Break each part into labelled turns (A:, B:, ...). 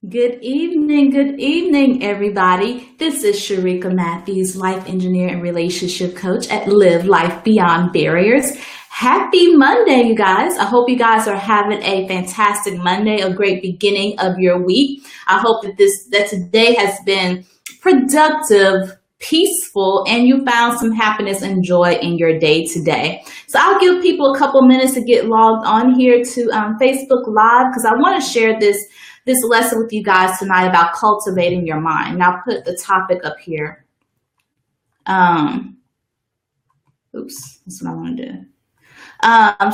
A: Good evening, everybody. This is Sharika Matthews, life engineer and relationship coach at Live Life Beyond Barriers. Happy Monday, you guys. I hope you guys are having a fantastic Monday, a great beginning of your week. I hope that today has been productive, peaceful, and you found some happiness and joy in your day today. So I'll give people a couple minutes to get logged on here to Facebook Live because I want to share this lesson with you guys tonight about cultivating your mind. Now, I'll put the topic up here. Oops, that's what I want to do.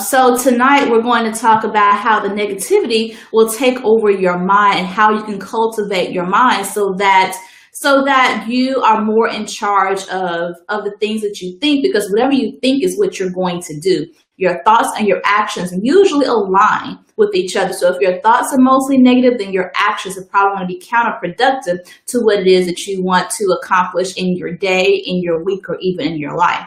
A: So tonight we're going to talk about how the negativity will take over your mind and how you can cultivate your mind so that you are more in charge of the things that you think, because whatever you think is what you're going to do. Your thoughts and your actions usually align with each other. So if your thoughts are mostly negative, then your actions are probably going to be counterproductive to what it is that you want to accomplish in your day, in your week, or even in your life.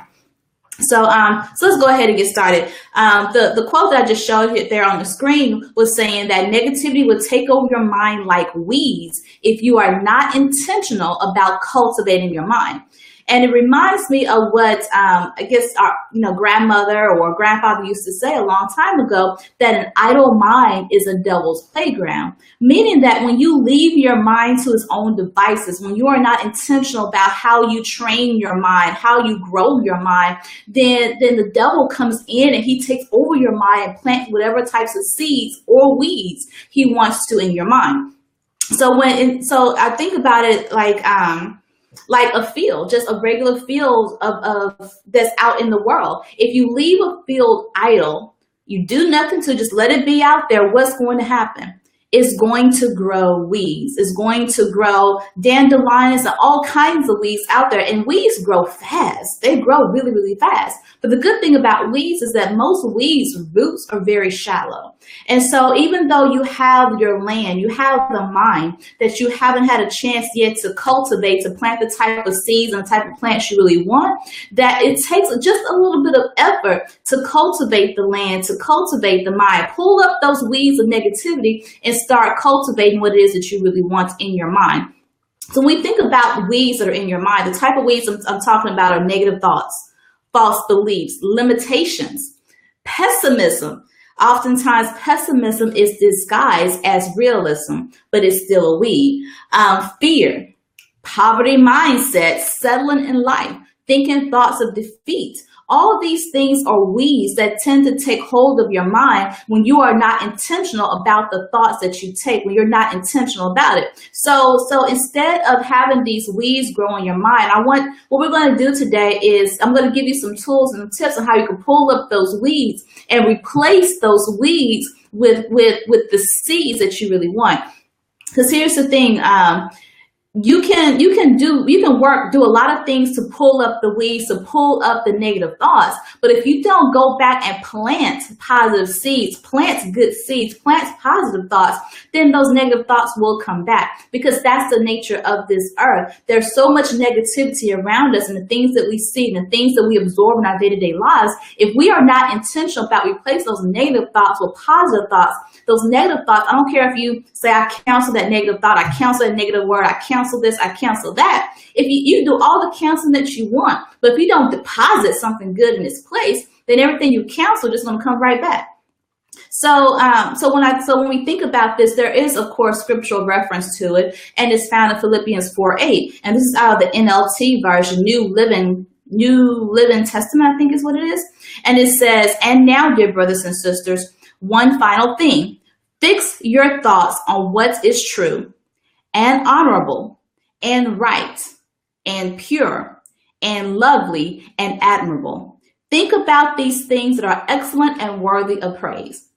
A: So let's go ahead and get started. The quote that I just showed you there on the screen was saying that negativity will take over your mind like weeds if you are not intentional about cultivating your mind. And it reminds me of what I guess our grandmother or grandfather used to say a long time ago, that an idle mind is a devil's playground, meaning that when you leave your mind to its own devices, when you are not intentional about how you train your mind, how you grow your mind, then the devil comes in and he takes over your mind and plants whatever types of seeds or weeds he wants to in your mind. So I think about it like a field, just a regular field of that's out in the world. If you leave a field idle, you do nothing to just let it be out there, what's going to happen? It's going to grow weeds. It's going to grow dandelions and all kinds of weeds out there. And weeds grow fast. They grow really, really fast. But the good thing about weeds is that most weeds' roots are very shallow. And so even though you have your land, you have the mind that you haven't had a chance yet to cultivate, to plant the type of seeds and the type of plants you really want, that it takes just a little bit of effort to cultivate the land, to cultivate the mind. Pull up those weeds of negativity and start cultivating what it is that you really want in your mind. So when we think about weeds that are in your mind, the type of weeds I'm talking about are negative thoughts, false beliefs, limitations, pessimism. Oftentimes, pessimism is disguised as realism, but it's still a weed. Fear, poverty mindset, settling in life, thinking thoughts of defeat. All of these things are weeds that tend to take hold of your mind when you are not intentional about the thoughts that you take, when you're not intentional about it. So instead of having these weeds grow in your mind, what we're going to do today is I'm going to give you some tools and tips on how you can pull up those weeds and replace those weeds with the seeds that you really want. Because here's the thing, you can do a lot of things to pull up the weeds, to pull up the negative thoughts. But if you don't go back and plant positive seeds, plant good seeds, plant positive thoughts, then those negative thoughts will come back, because that's the nature of this earth. There's so much negativity around us, and the things that we see and the things that we absorb in our day-to-day lives. If we are not intentional about replacing those negative thoughts with positive thoughts, those negative thoughts, I don't care if you say, I cancel that negative thought, I cancel that negative word, I cancel this, I cancel that. If you do all the counseling that you want, but if you don't deposit something good in its place, then everything you counsel is just going to come right back. So when we think about this, there is, of course, scriptural reference to it, and it's found in Philippians 4:8, and this is out of the NLT version, New Living Testament, I think is what it is. And it says, "And now, dear brothers and sisters, one final thing, fix your thoughts on what is true and honorable and right and pure and lovely and admirable. Think about these things that are excellent and worthy of praise."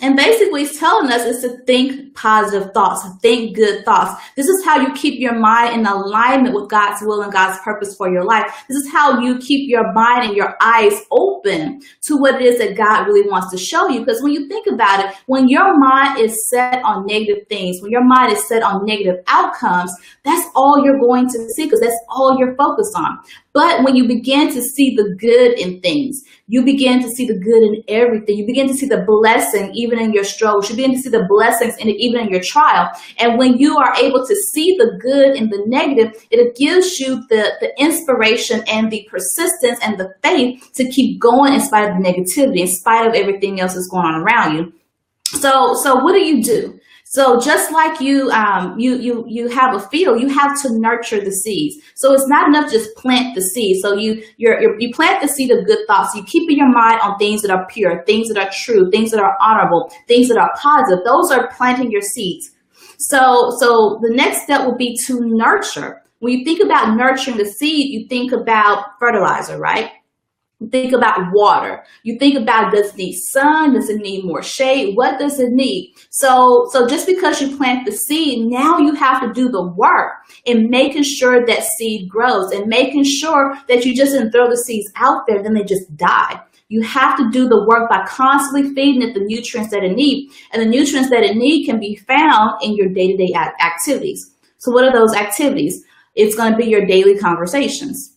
A: And basically it's telling us is to think positive thoughts, think good thoughts. This is how you keep your mind in alignment with God's will and God's purpose for your life. This is how you keep your mind and your eyes open to what it is that God really wants to show you. Because when you think about it, when your mind is set on negative things, when your mind is set on negative outcomes, that's all you're going to see, because that's all you're focused on. But when you begin to see the good in things, you begin to see the good in everything. You begin to see the blessing even in your struggles. You begin to see the blessings even in your trial. And when you are able to see the good in the negative, it gives you the inspiration and the persistence and the faith to keep going in spite of the negativity, in spite of everything else that's going on around you. So what do? So just like you have a field, you have to nurture the seeds. So it's not enough just plant the seed. So you plant the seed of good thoughts. You keep in your mind on things that are pure, things that are true, things that are honorable, things that are positive. Those are planting your seeds. So the next step will be to nurture. When you think about nurturing the seed, you think about fertilizer, right? Think about water. You think about, does it need sun? Does it need more shade? What does it need? So just because you plant the seed, now you have to do the work in making sure that seed grows and making sure that you just didn't throw the seeds out there, then they just die. You have to do the work by constantly feeding it the nutrients that it needs. And the nutrients that it needs can be found in your day-to-day activities. So what are those activities? It's going to be your daily conversations.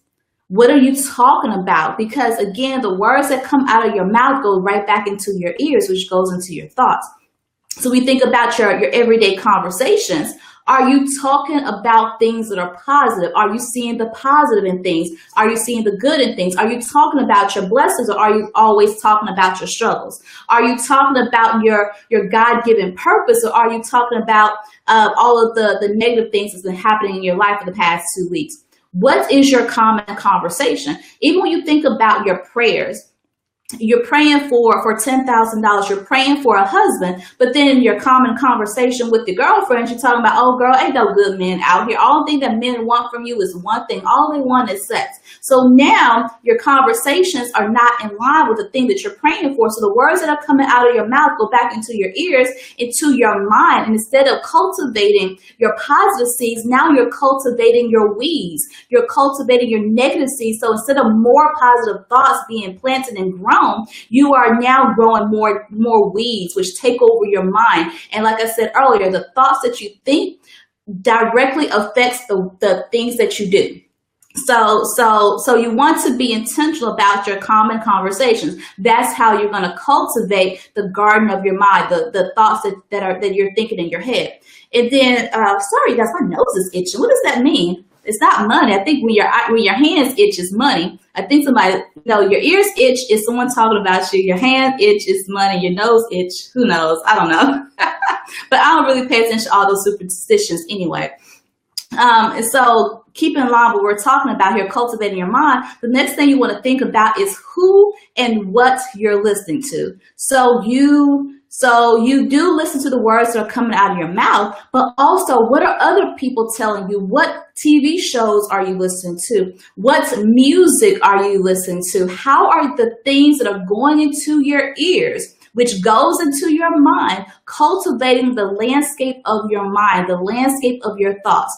A: What are you talking about? Because again, the words that come out of your mouth go right back into your ears, which goes into your thoughts. So we think about your everyday conversations. Are you talking about things that are positive? Are you seeing the positive in things? Are you seeing the good in things? Are you talking about your blessings, or are you always talking about your struggles? Are you talking about your God-given purpose, or are you talking about all of the negative things that's been happening in your life for the past 2 weeks? What is your common conversation? Even when you think about your prayers, you're praying for $10,000, you're praying for a husband, but then in your common conversation with your girlfriends, you're talking about, oh girl, ain't no good men out here. All thing that men want from you is one thing. All they want is sex. So now your conversations are not in line with the thing that you're praying for. So the words that are coming out of your mouth go back into your ears, into your mind. And instead of cultivating your positive seeds, now you're cultivating your weeds. You're cultivating your negative seeds. So instead of more positive thoughts being planted and grown, you are now growing more weeds, which take over your mind. And like I said earlier, the thoughts that you think directly affects the things that you do. So you want to be intentional about your common conversations. That's how you're going to cultivate the garden of your mind, the thoughts that you're thinking in your head. And then, sorry guys, my nose is itching. What does that mean? It's not money. I think when your hands itch is money. I think somebody, your ears itch is someone talking about you. Your hand itch is money. Your nose itch, who knows? I don't know. But I don't really pay attention to all those superstitions anyway. And so keep in line what we're talking about here, cultivating your mind. The next thing you want to think about is who and what you're listening to. So you do listen to the words that are coming out of your mouth, but also what are other people telling you? What TV shows are you listening to? What music are you listening to? How are the things that are going into your ears, which goes into your mind, cultivating the landscape of your mind, the landscape of your thoughts?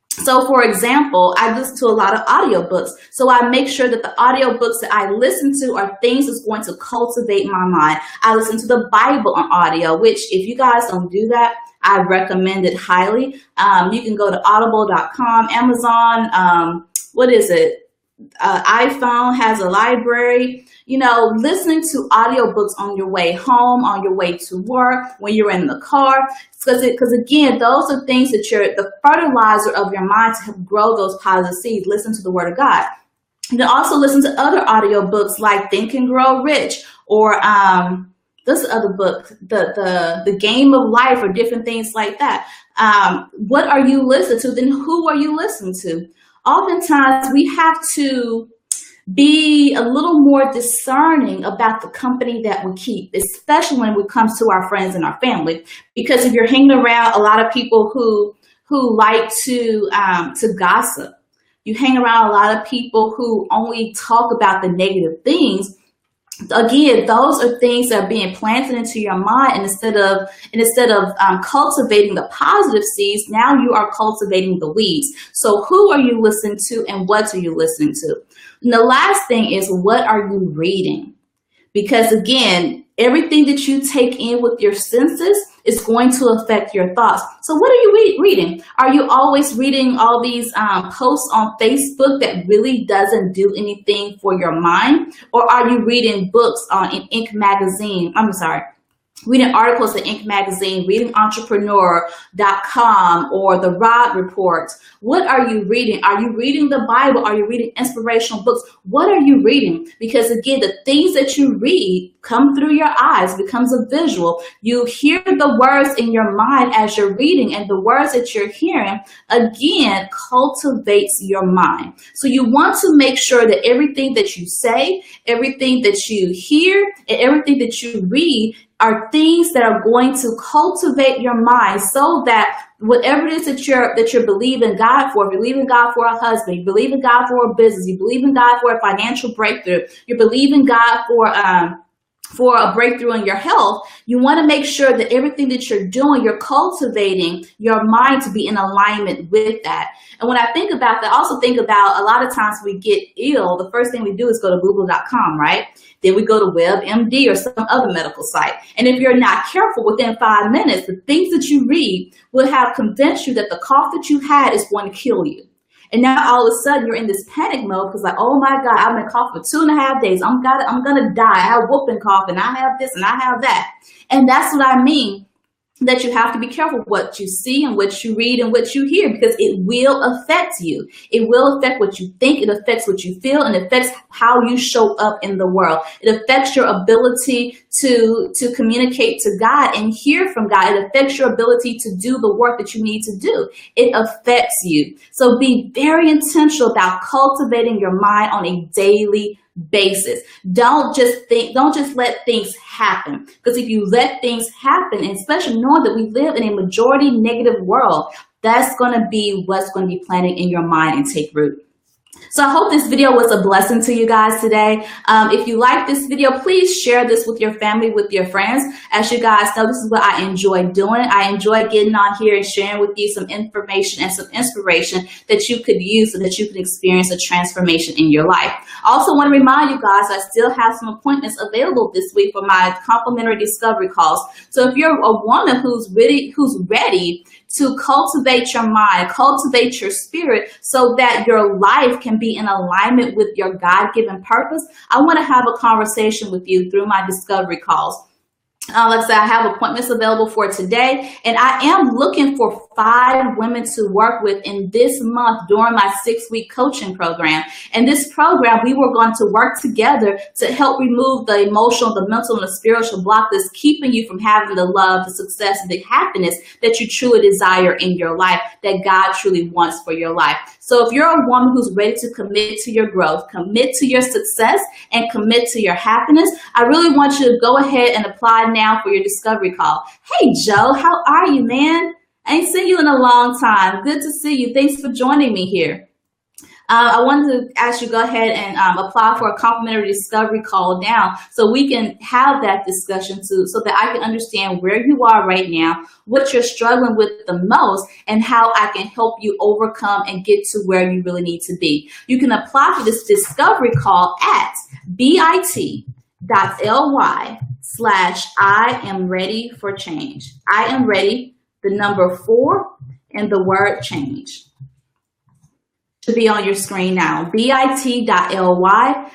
A: So for example, I listen to a lot of audiobooks. So I make sure that the audiobooks that I listen to are things that's going to cultivate my mind. I listen to the Bible on audio, which if you guys don't do that, I recommend it highly. You can go to audible.com, Amazon, iPhone has a library. Listening to audiobooks on your way home, on your way to work, when you're in the car, because again, those are things that the fertilizer of your mind to help grow those positive seeds. Listen to the Word of God. You can also listen to other audiobooks like Think and Grow Rich, or this other book, the Game of Life, or different things like that. What are you listening to? Then who are you listening to? Oftentimes we have to be a little more discerning about the company that we keep, especially when it comes to our friends and our family. Because if you're hanging around a lot of people who like to gossip, you hang around a lot of people who only talk about the negative things. Again, those are things that are being planted into your mind, and instead of cultivating the positive seeds, now you are cultivating the weeds. So who are you listening to, and what are you listening to? And the last thing is, what are you reading? Because again, everything that you take in with your senses It's going to affect your thoughts. So what are you reading? Are you always reading all these posts on Facebook that really doesn't do anything for your mind? Or are you reading books in Inc. magazine? I'm sorry. Reading articles in Inc. magazine, reading entrepreneur.com or the Rod Report. What are you reading? Are you reading the Bible? Are you reading inspirational books? What are you reading? Because again, the things that you read come through your eyes, becomes a visual. You hear the words in your mind as you're reading, and the words that you're hearing, again, cultivates your mind. So you want to make sure that everything that you say, everything that you hear, and everything that you read are things that are going to cultivate your mind, so that whatever it is that you're believing God for, if you believe in God for a husband, you believe in God for a business, you believe in God for a financial breakthrough, you believe in God for a breakthrough in your health, you want to make sure that everything that you're doing, you're cultivating your mind to be in alignment with that. And when I think about that, I also think about a lot of times we get ill, the first thing we do is go to google.com, right? Then we go to WebMD or some other medical site. And if you're not careful, within 5 minutes, the things that you read will have convinced you that the cough that you had is going to kill you. And now all of a sudden you're in this panic mode because like, oh my God, I've been coughing for 2.5 days. I'm gonna die. I have whooping cough and I have this and I have that. And that's what I mean, that you have to be careful what you see and what you read and what you hear, because it will affect you. It will affect what you think. It affects what you feel, and it affects how you show up in the world. It affects your ability to communicate to God and hear from God. It affects your ability to do the work that you need to do. It affects you. So be very intentional about cultivating your mind on a daily basis. Don't just let things happen. Because if you let things happen, and especially knowing that we live in a majority negative world, that's going to be what's going to be planted in your mind and take root. So I hope this video was a blessing to you guys today. If you like this video, please share this with your family, with your friends. As you guys know, this is what I enjoy doing. I enjoy getting on here and sharing with you some information and some inspiration that you could use so that you can experience a transformation in your life. I also want to remind you guys, I still have some appointments available this week for my complimentary discovery calls. So if you're a woman who's ready to cultivate your mind, cultivate your spirit so that your life can be in alignment with your God-given purpose, I want to have a conversation with you through my discovery calls. Like I said, I have appointments available for today, and I am looking for 5 women to work with in this month during my 6-week coaching program. And this program, we were going to work together to help remove the emotional, the mental, and the spiritual block that's keeping you from having the love, the success, and the happiness that you truly desire in your life, that God truly wants for your life. So if you're a woman who's ready to commit to your growth, commit to your success, and commit to your happiness, I really want you to go ahead and apply now for your discovery call. Hey, Joe, how are you, man? I ain't seen you in a long time. Good to see you. Thanks for joining me here. I wanted to ask you to go ahead and apply for a complimentary discovery call now so we can have that discussion too, so that I can understand where you are right now, what you're struggling with the most, and how I can help you overcome and get to where you really need to be. You can apply for this discovery call at bit.ly/I am ready for change. I am ready, the number 4, and the word change. Should be on your screen now. bit.ly/I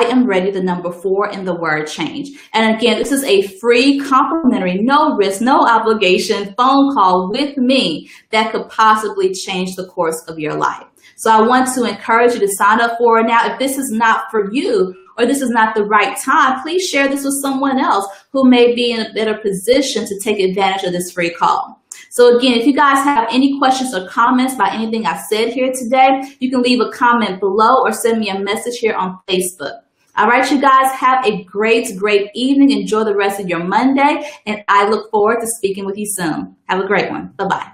A: am ready, the number 4, and the word change. And again, this is a free, complimentary, no risk, no obligation phone call with me that could possibly change the course of your life. So I want to encourage you to sign up for it now. If this is not for you, or this is not the right time, please share this with someone else who may be in a better position to take advantage of this free call. So again, if you guys have any questions or comments about anything I said here today, you can leave a comment below or send me a message here on Facebook. All right, you guys, have a great evening. Enjoy the rest of your Monday, and I look forward to speaking with you soon. Have a great one. Bye-bye.